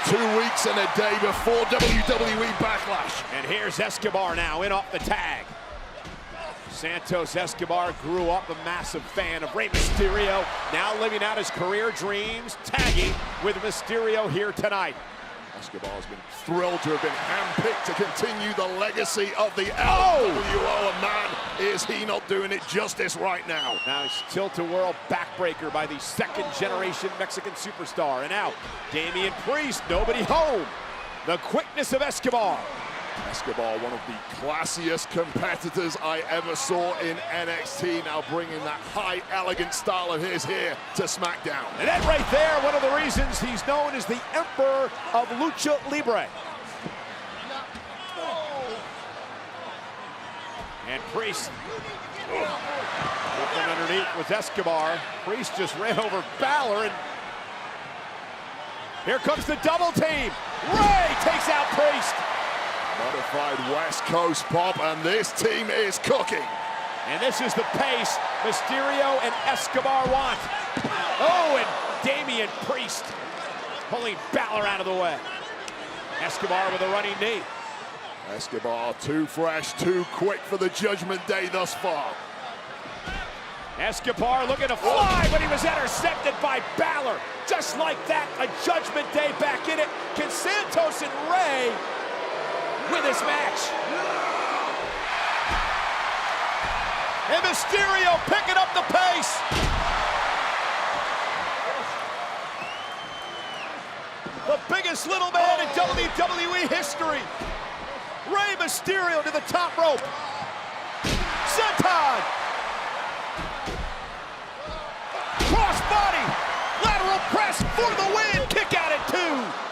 2 weeks and a day before WWE Backlash. And here's Escobar now in off the tag. Santos Escobar grew up a massive fan of Rey Mysterio, now living out his career dreams, tagging with Mysterio here tonight. Escobar's been thrilled to have been handpicked to continue the legacy of the LWO. And man, is he not doing it justice right now. Now he's tilt-a-whirl backbreaker by the second-generation Mexican superstar. And now, Damian Priest, nobody home. The quickness of Escobar. Escobar, one of the classiest competitors I ever saw in NXT, now bringing that high, elegant style of his here to SmackDown. And that right there, one of the reasons he's known as the Emperor of Lucha Libre. And Priest, looking underneath with Escobar. Priest just ran over Balor, and here comes the double team. Rey takes out Priest. Modified West Coast pop, and this team is cooking. And this is the pace Mysterio and Escobar want. Oh, and Damian Priest pulling Balor out of the way. Escobar with a running knee. Escobar too fresh, too quick for the Judgment Day thus far. Escobar looking to fly, but he was intercepted by Balor. Just like that, a Judgment Day back in it. Can Santos and Rey win this match? And Mysterio picking up the pace. The biggest little man in WWE history. Rey Mysterio to the top rope. Senton. Cross body. Lateral press for the win. Kick out at 2.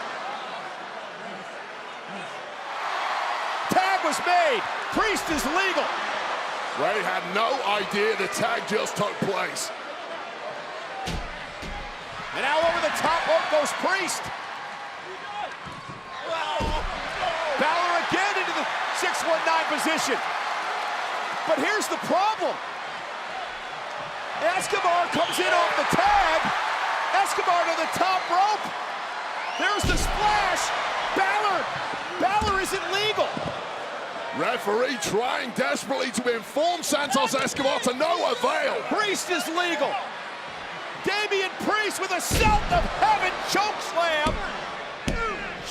Was made. Priest is legal. Rey had no idea the tag just took place. And now over the top rope goes Priest. Balor again into the 619 position. But here's the problem. Escobar comes in off the tag. Escobar to the top rope. There's the splash. Balor isn't legal. Referee trying desperately to inform Santos Escobar to no avail. Priest is legal. Damian Priest with a South of Heaven choke slam.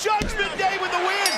Judgment Day with the win.